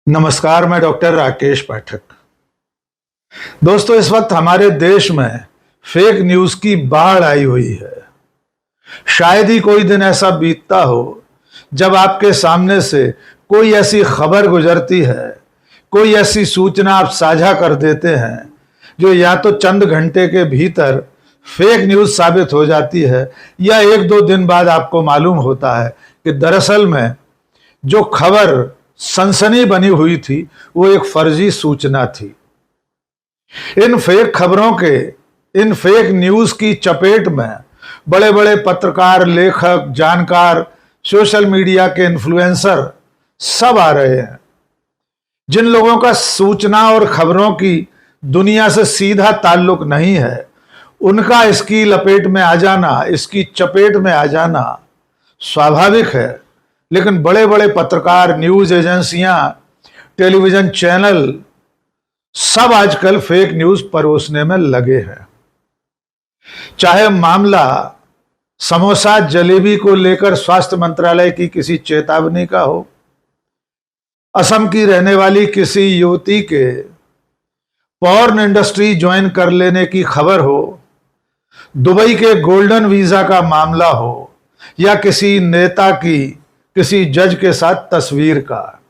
नमस्कार, मैं डॉक्टर राकेश पाठक। दोस्तों, इस वक्त हमारे देश में फेक न्यूज की बाढ़ आई हुई है। शायद ही कोई दिन ऐसा बीतता हो जब आपके सामने से कोई ऐसी खबर गुजरती है, कोई ऐसी सूचना आप साझा कर देते हैं जो या तो चंद घंटे के भीतर फेक न्यूज साबित हो जाती है या एक दो दिन बाद आपको मालूम होता है कि दरअसल में जो खबर सनसनी बनी हुई थी वो एक फर्जी सूचना थी। इन फेक खबरों के, इन फेक न्यूज की चपेट में बड़े बड़े पत्रकार, लेखक, जानकार, सोशल मीडिया के इन्फ्लुएंसर सब आ रहे हैं। जिन लोगों का सूचना और खबरों की दुनिया से सीधा ताल्लुक नहीं है, उनका इसकी लपेट में आ जाना, इसकी चपेट में आ जाना स्वाभाविक है। लेकिन बड़े बड़े पत्रकार, न्यूज एजेंसियां, टेलीविजन चैनल सब आजकल फेक न्यूज परोसने में लगे हैं। चाहे मामला समोसा जलेबी को लेकर स्वास्थ्य मंत्रालय की किसी चेतावनी का हो, असम की रहने वाली किसी युवती के पॉर्न इंडस्ट्री ज्वाइन कर लेने की खबर हो, दुबई के गोल्डन वीजा का मामला हो, या किसी नेता की किसी जज के साथ तस्वीर का।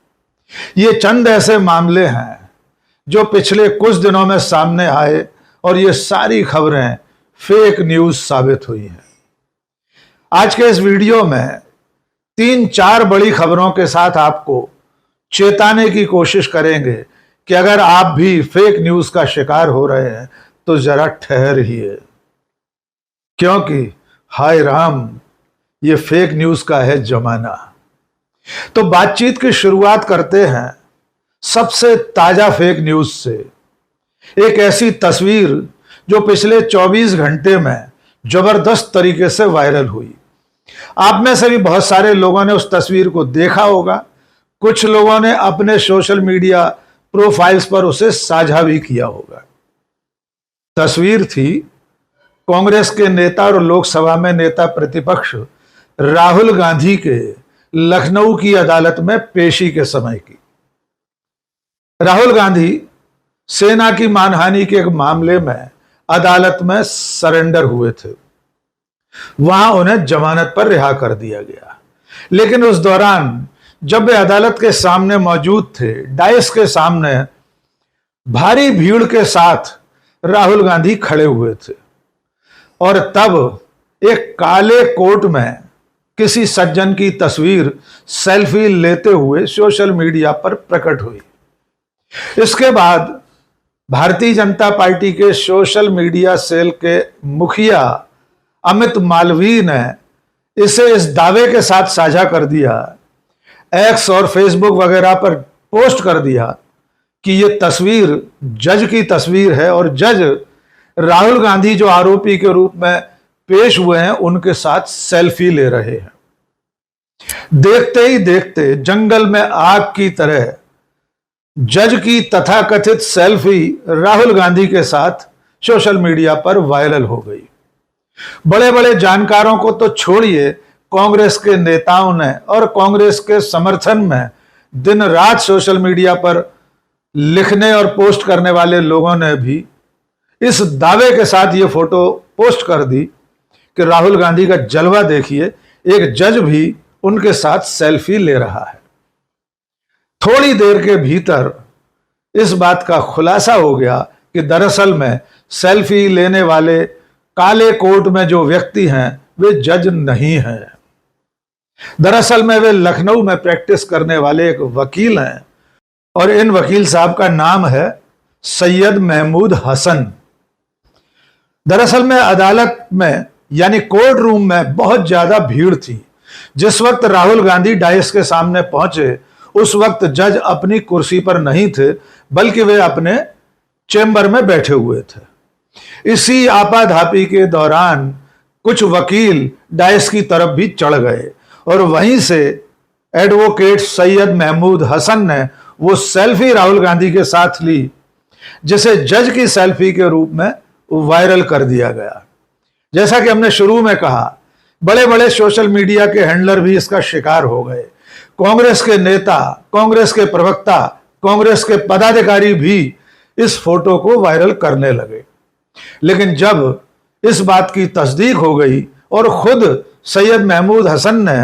ये चंद ऐसे मामले हैं जो पिछले कुछ दिनों में सामने आए और ये सारी खबरें फेक न्यूज साबित हुई हैं। आज के इस वीडियो में 3-4 बड़ी खबरों के साथ आपको चेताने की कोशिश करेंगे कि अगर आप भी फेक न्यूज का शिकार हो रहे हैं तो जरा ठहरिए, क्योंकि हाय राम, ये फेक न्यूज का है जमाना। तो बातचीत की शुरुआत करते हैं सबसे ताजा फेक न्यूज से। एक ऐसी तस्वीर जो पिछले 24 घंटे में जबरदस्त तरीके से वायरल हुई। आप में से भी बहुत सारे लोगों ने उस तस्वीर को देखा होगा। कुछ लोगों ने अपने सोशल मीडिया प्रोफाइल्स पर उसे साझा भी किया होगा। तस्वीर थी कांग्रेस के नेता और लोकसभा में नेता प्रतिपक्ष राहुल गांधी के लखनऊ की अदालत में पेशी के समय की। राहुल गांधी सेना की मानहानि के एक मामले में अदालत में सरेंडर हुए थे। वहां उन्हें जमानत पर रिहा कर दिया गया। लेकिन उस दौरान जब वे अदालत के सामने मौजूद थे, डायस के सामने भारी भीड़ के साथ राहुल गांधी खड़े हुए थे और तब एक काले कोट में किसी सज्जन की तस्वीर सेल्फी लेते हुए सोशल मीडिया पर प्रकट हुई। इसके बाद भारतीय जनता पार्टी के सोशल मीडिया सेल के मुखिया अमित मालवीय ने इसे इस दावे के साथ साझा कर दिया, एक्स और फेसबुक वगैरह पर पोस्ट कर दिया कि यह तस्वीर जज की तस्वीर है और जज राहुल गांधी जो आरोपी के रूप में पेश हुए हैं उनके साथ सेल्फी ले रहे हैं। देखते ही देखते जंगल में आग की तरह जज की तथाकथित सेल्फी राहुल गांधी के साथ सोशल मीडिया पर वायरल हो गई। बड़े बड़े जानकारों को तो छोड़िए, कांग्रेस के नेताओं ने और कांग्रेस के समर्थन में दिन रात सोशल मीडिया पर लिखने और पोस्ट करने वाले लोगों ने भी इस दावे के साथ ये फोटो पोस्ट कर दी कि राहुल गांधी का जलवा देखिए, एक जज भी उनके साथ सेल्फी ले रहा है। थोड़ी देर के भीतर इस बात का खुलासा हो गया कि दरअसल में सेल्फी लेने वाले काले कोट में जो व्यक्ति हैं वे जज नहीं हैं। दरअसल में वे लखनऊ में प्रैक्टिस करने वाले एक वकील हैं और इन वकील साहब का नाम है सैयद महमूद हसन। दरअसल में अदालत में यानी कोर्ट रूम में बहुत ज्यादा भीड़ थी। जिस वक्त राहुल गांधी डायस के सामने पहुंचे उस वक्त जज अपनी कुर्सी पर नहीं थे, बल्कि वे अपने चेंबर में बैठे हुए थे। इसी आपाधापी के दौरान कुछ वकील डायस की तरफ भी चढ़ गए और वहीं से एडवोकेट सैयद महमूद हसन ने वो सेल्फी राहुल गांधी के साथ ली जिसे जज की सेल्फी के रूप में वायरल कर दिया गया। जैसा कि हमने शुरू में कहा, बड़े बड़े सोशल मीडिया के हैंडलर भी इसका शिकार हो गए। कांग्रेस के नेता, कांग्रेस के प्रवक्ता कांग्रेस के पदाधिकारी भी इस फोटो को वायरल करने लगे। लेकिन जब इस बात की तस्दीक हो गई और खुद सैयद महमूद हसन ने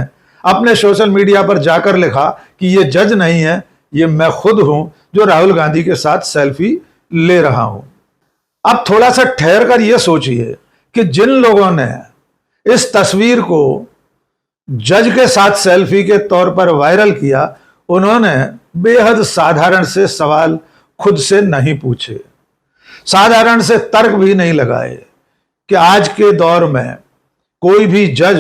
अपने सोशल मीडिया पर जाकर लिखा कि ये जज नहीं है, ये मैं खुद हूं जो राहुल गांधी के साथ सेल्फी ले रहा हूं। अब थोड़ा सा ठहर कर यह सोचिए कि जिन लोगों ने इस तस्वीर को जज के साथ सेल्फी के तौर पर वायरल किया, उन्होंने बेहद साधारण से सवाल खुद से नहीं पूछे, साधारण से तर्क भी नहीं लगाए कि आज के दौर में कोई भी जज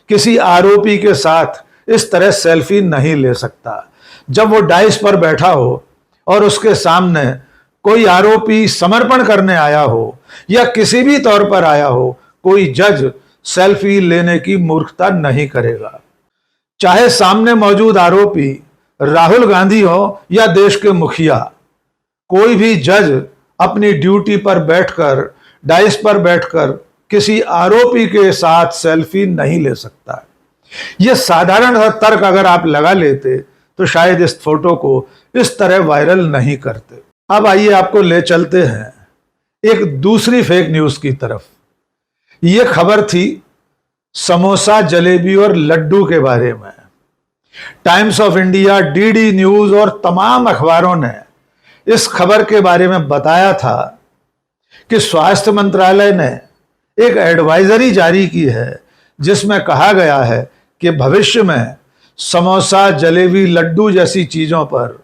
किसी आरोपी के साथ इस तरह सेल्फी नहीं ले सकता। जब वो डाइस पर बैठा हो और उसके सामने कोई आरोपी समर्पण करने आया हो या किसी भी तौर पर आया हो, कोई जज सेल्फी लेने की मूर्खता नहीं करेगा। चाहे सामने मौजूद आरोपी राहुल गांधी हो या देश के मुखिया, कोई भी जज अपनी ड्यूटी पर बैठकर, डाइस पर बैठकर किसी आरोपी के साथ सेल्फी नहीं ले सकता। यह साधारण सा तर्क अगर आप लगा लेते तो शायद इस फोटो को इस तरह वायरल नहीं करते। अब आइए आपको ले चलते हैं एक दूसरी फेक न्यूज की तरफ। यह खबर थी समोसा, जलेबी और लड्डू के बारे में। Times of India, DD news और तमाम अखबारों ने इस खबर के बारे में बताया था कि स्वास्थ्य मंत्रालय ने एक एडवाइजरी जारी की है जिसमें कहा गया है कि भविष्य में समोसा, जलेबी, लड्डू जैसी चीजों पर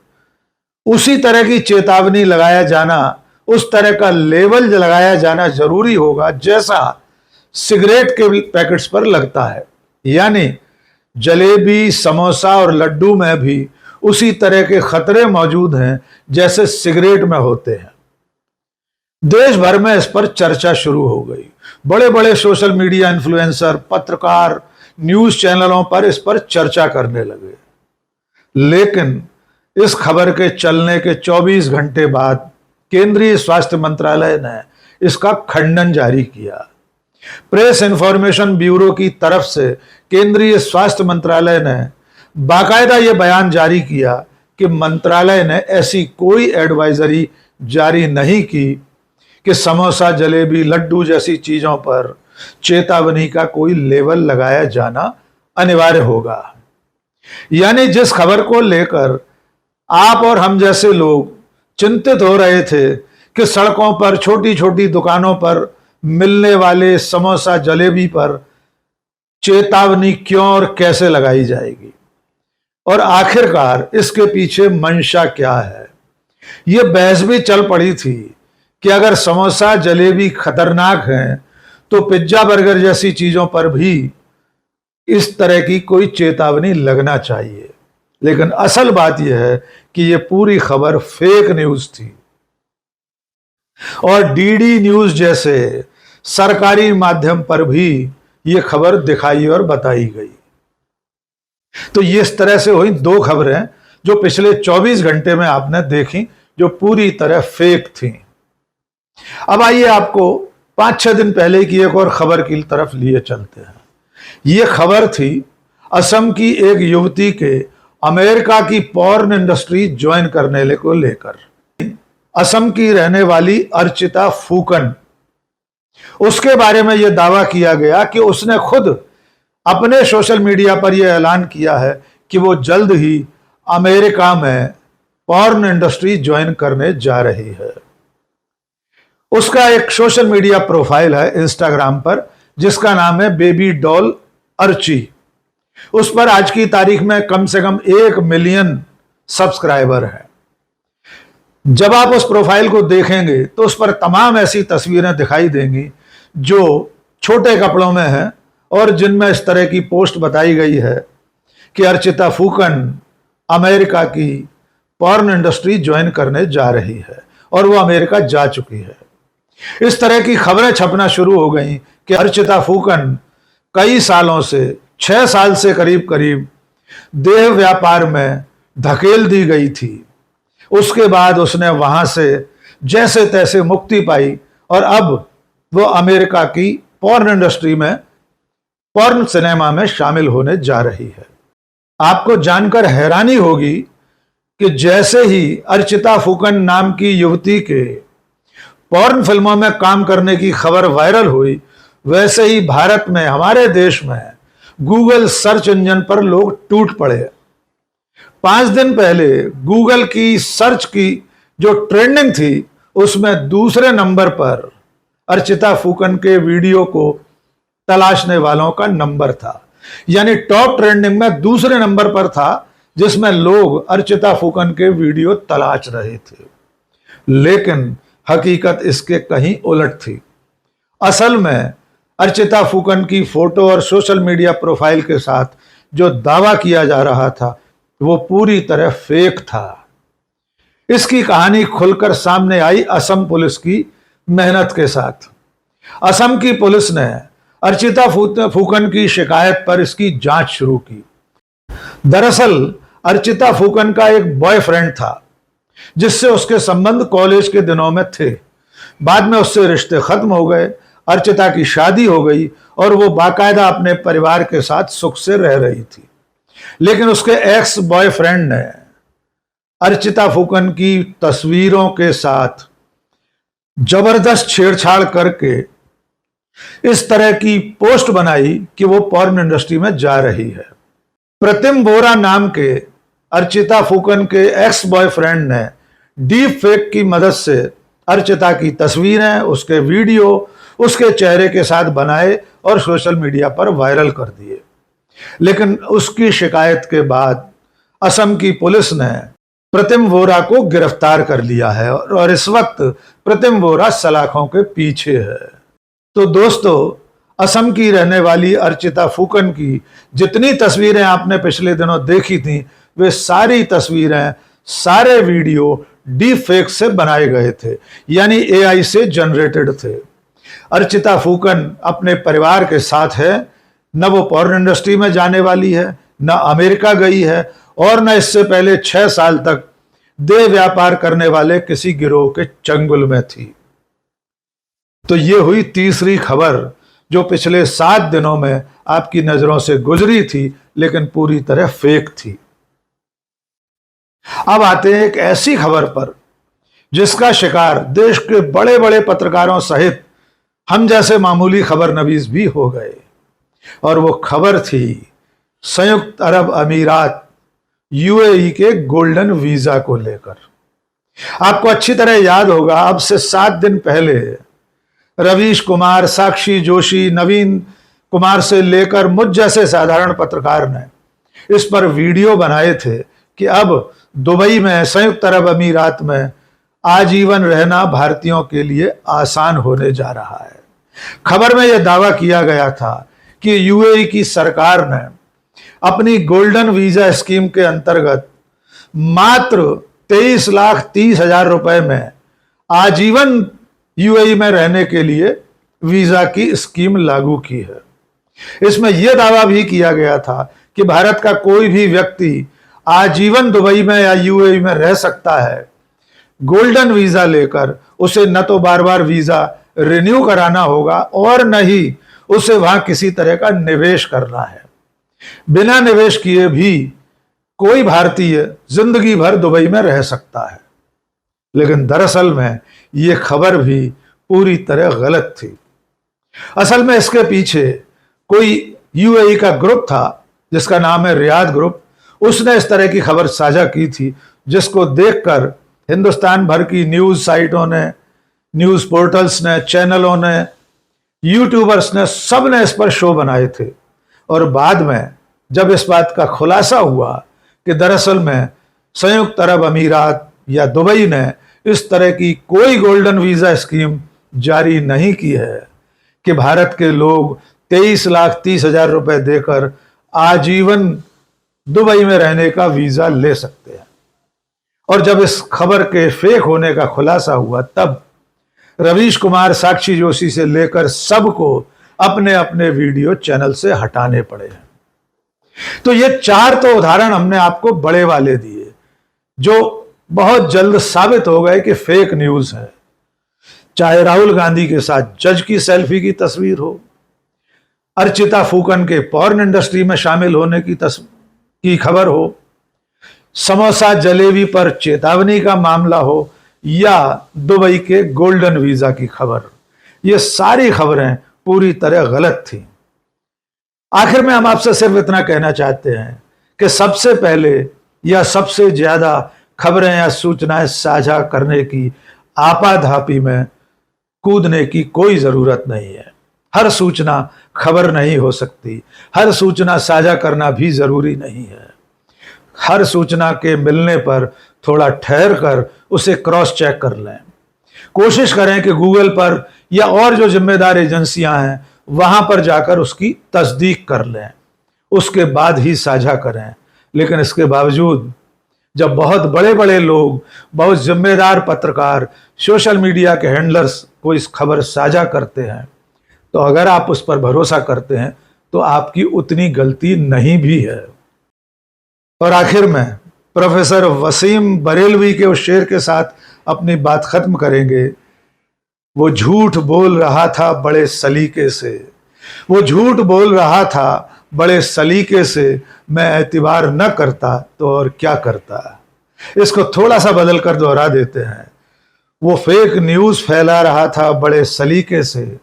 उसी तरह की चेतावनी लगाया जाना, उस तरह का लेबल लगाया जाना जरूरी होगा जैसा सिगरेट के पैकेट्स पर लगता है। यानी जलेबी, समोसा और लड्डू में भी उसी तरह के खतरे मौजूद हैं जैसे सिगरेट में होते हैं। देश भर में इस पर चर्चा शुरू हो गई। बड़े बड़े सोशल मीडिया इन्फ्लुएंसर, पत्रकार, न्यूज चैनलों पर इस पर चर्चा करने लगे। लेकिन इस खबर के चलने के 24 घंटे बाद केंद्रीय स्वास्थ्य मंत्रालय ने इसका खंडन जारी किया। प्रेस इंफॉर्मेशन ब्यूरो की तरफ से केंद्रीय स्वास्थ्य मंत्रालय ने बाकायदा यह बयान जारी किया कि मंत्रालय ने ऐसी कोई एडवाइजरी जारी नहीं की कि समोसा, जलेबी, लड्डू जैसी चीजों पर चेतावनी का कोई लेबल लगाया जाना अनिवार्य होगा। यानी जिस खबर को लेकर आप और हम जैसे लोग चिंतित हो रहे थे कि सड़कों पर, छोटी छोटी दुकानों पर मिलने वाले समोसा, जलेबी पर चेतावनी क्यों और कैसे लगाई जाएगी और आखिरकार इसके पीछे मंशा क्या है, यह बहस भी चल पड़ी थी कि अगर समोसा, जलेबी खतरनाक हैं तो पिज्जा, बर्गर जैसी चीजों पर भी इस तरह की कोई चेतावनी लगना चाहिए। लेकिन असल बात यह है कि यह पूरी खबर फेक न्यूज थी और डीडी न्यूज जैसे सरकारी माध्यम पर भी यह खबर दिखाई और बताई गई। तो ये इस तरह से हुई दो खबरें जो पिछले 24 घंटे में आपने देखी, जो पूरी तरह फेक थी। अब आइए आपको 5-6 दिन पहले की एक और खबर की तरफ लिए चलते हैं। यह खबर थी असम की एक युवती के अमेरिका की पॉर्न इंडस्ट्री ज्वाइन करने को लेकर। असम की रहने वाली अर्चिता फूकन, उसके बारे में यह दावा किया गया कि उसने खुद अपने सोशल मीडिया पर यह ऐलान किया है कि वो जल्द ही अमेरिका में पॉर्न इंडस्ट्री ज्वाइन करने जा रही है। उसका एक सोशल मीडिया प्रोफाइल है इंस्टाग्राम पर जिसका नाम है बेबी डॉल अर्ची। उस पर आज की तारीख में कम से कम 1 मिलियन सब्सक्राइबर है। जब आप उस प्रोफाइल को देखेंगे तो उस पर तमाम ऐसी तस्वीरें दिखाई देंगी जो छोटे कपड़ों में हैं और जिनमें इस तरह की पोस्ट बताई गई है कि अर्चिता फूकन अमेरिका की पॉर्न इंडस्ट्री ज्वाइन करने जा रही है और वो अमेरिका जा चुकी है। इस तरह की खबरें छपना शुरू हो गई कि अर्चिता फूकन कई सालों से, 6 साल से करीब करीब देह व्यापार में धकेल दी गई थी। उसके बाद उसने वहां से जैसे तैसे मुक्ति पाई और अब वो अमेरिका की पॉर्न इंडस्ट्री में, पॉर्न सिनेमा में शामिल होने जा रही है। आपको जानकर हैरानी होगी कि जैसे ही अर्चिता फुकन नाम की युवती के पॉर्न फिल्मों में काम करने की खबर वायरल हुई, वैसे ही भारत में, हमारे देश में गूगल सर्च इंजन पर लोग टूट पड़े। 5 दिन पहले गूगल की सर्च की जो ट्रेंडिंग थी उसमें दूसरे नंबर पर अर्चिता फुकन के वीडियो को तलाशने वालों का नंबर था। यानी टॉप ट्रेंडिंग में दूसरे नंबर पर था, जिसमें लोग अर्चिता फुकन के वीडियो तलाश रहे थे। लेकिन हकीकत इसके कहीं उलट थी। असल में अर्चिता फुकन की फोटो और सोशल मीडिया प्रोफाइल के साथ जो दावा किया जा रहा था वो पूरी तरह फेक था। इसकी कहानी खुलकर सामने आई असम पुलिस की मेहनत के साथ। असम की पुलिस ने अर्चिता फुकन की शिकायत पर इसकी जांच शुरू की। दरअसल अर्चिता फुकन का एक बॉयफ्रेंड था जिससे उसके संबंध कॉलेज के दिनों में थे। बाद में उससे रिश्ते खत्म हो गए, अर्चिता की शादी हो गई और वो बाकायदा अपने परिवार के साथ सुख से रह रही थी। लेकिन उसके एक्स बॉयफ्रेंड ने अर्चिता फुकन की तस्वीरों के साथ जबरदस्त छेड़छाड़ करके इस तरह की पोस्ट बनाई कि वो पॉर्न इंडस्ट्री में जा रही है। प्रतिम बोरा नाम के अर्चिता फुकन के एक्स बॉयफ्रेंड ने डीप फेक की मदद से अर्चिता की तस्वीरें, उसके वीडियो उसके चेहरे के साथ बनाए और सोशल मीडिया पर वायरल कर दिए। लेकिन उसकी शिकायत के बाद असम की पुलिस ने प्रतिम वोरा को गिरफ्तार कर लिया है और इस वक्त प्रतिम वोरा सलाखों के पीछे है। तो दोस्तों, असम की रहने वाली अर्चिता फुकन की जितनी तस्वीरें आपने पिछले दिनों देखी थी, वे सारी तस्वीरें, सारे वीडियो डीप फेक से बनाए गए थे, यानी एआई से जनरेटेड थे। अर्चिता फुकन अपने परिवार के साथ है, न वो पॉर्न इंडस्ट्री में जाने वाली है, न अमेरिका गई है और न इससे पहले 6 साल तक देह व्यापार करने वाले किसी गिरोह के चंगुल में थी। तो ये हुई तीसरी खबर जो पिछले 7 दिनों में आपकी नजरों से गुजरी थी, लेकिन पूरी तरह फेक थी। अब आते हैं एक ऐसी खबर पर जिसका शिकार देश के बड़े बड़े पत्रकारों सहित हम जैसे मामूली खबर नवीस भी हो गए। और वो खबर थी संयुक्त अरब अमीरात यूएई के गोल्डन वीजा को लेकर। आपको अच्छी तरह याद होगा, अब से 7 दिन पहले रवीश कुमार, साक्षी जोशी, नवीन कुमार से लेकर मुझ जैसे साधारण पत्रकार ने इस पर वीडियो बनाए थे कि अब दुबई में, संयुक्त अरब अमीरात में आजीवन रहना भारतीयों के लिए आसान होने जा रहा है। खबर में यह दावा किया गया था कि यूएई की सरकार ने अपनी गोल्डन वीजा स्कीम के अंतर्गत मात्र 23,30,000 रुपए में आजीवन यूएई में रहने के लिए वीजा की स्कीम लागू की है। इसमें यह दावा भी किया गया था कि भारत का कोई भी व्यक्ति आजीवन दुबई में या यूएई में रह सकता है। गोल्डन वीजा लेकर उसे न तो बार बार वीजा रिन्यू कराना होगा और न ही उसे वहां किसी तरह का निवेश करना है। बिना निवेश किए भी कोई भारतीय जिंदगी भर दुबई में रह सकता है। लेकिन दरअसल में यह खबर भी पूरी तरह गलत थी। असल में इसके पीछे कोई यूएई का ग्रुप था जिसका नाम है रियाद ग्रुप। उसने इस तरह की खबर साझा की थी, जिसको देखकर हिंदुस्तान भर की न्यूज साइटों ने, न्यूज पोर्टल्स ने, चैनलों ने, यूट्यूबर्स ने, सब ने इस पर शो बनाए थे। और बाद में जब इस बात का खुलासा हुआ कि दरअसल में संयुक्त अरब अमीरात या दुबई ने इस तरह की कोई गोल्डन वीजा स्कीम जारी नहीं की है कि भारत के लोग 23,30,000 रुपए देकर आजीवन दुबई में रहने का वीजा ले सकते हैं, और जब इस खबर के फेक होने का खुलासा हुआ, तब रवीश कुमार, साक्षी जोशी से लेकर सबको अपने अपने वीडियो चैनल से हटाने पड़े हैं। तो ये 4 तो उदाहरण हमने आपको बड़े वाले दिए जो बहुत जल्द साबित हो गए कि फेक न्यूज है। चाहे राहुल गांधी के साथ जज की सेल्फी की तस्वीर हो, अर्चिता फुकन के पॉर्न इंडस्ट्री में शामिल होने की खबर हो, समोसा जलेबी पर चेतावनी का मामला हो या दुबई के गोल्डन वीजा की खबर, ये सारी खबरें पूरी तरह गलत थी। आखिर में हम आपसे सिर्फ इतना कहना चाहते हैं कि सबसे पहले या सबसे ज्यादा खबरें या सूचनाएं साझा करने की आपाधापी में कूदने की कोई जरूरत नहीं है। हर सूचना खबर नहीं हो सकती, हर सूचना साझा करना भी जरूरी नहीं है। हर सूचना के मिलने पर थोड़ा ठहर कर उसे क्रॉस चेक कर लें। कोशिश करें कि गूगल पर या और जो जिम्मेदार एजेंसियां हैं वहां पर जाकर उसकी तस्दीक कर लें, उसके बाद ही साझा करें। लेकिन इसके बावजूद जब बहुत बड़े बड़े लोग, बहुत जिम्मेदार पत्रकार, सोशल मीडिया के हैंडलर्स को इस खबर साझा करते हैं, तो अगर आप उस पर भरोसा करते हैं तो आपकी उतनी गलती नहीं भी है। और आखिर में प्रोफेसर वसीम बरेलवी के उस शेर के साथ अपनी बात खत्म करेंगे। वो झूठ बोल रहा था बड़े सलीके से, वो झूठ बोल रहा था बड़े सलीके से, मैं एतबार न करता तो और क्या करता। इसको थोड़ा सा बदल कर दोहरा देते हैं, वो फेक न्यूज फैला रहा था बड़े सलीके से,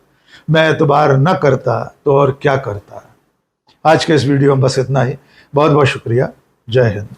मैं एतबार न करता तो और क्या करता। आज के इस वीडियो में बस इतना ही। बहुत बहुत शुक्रिया। जय हिंद।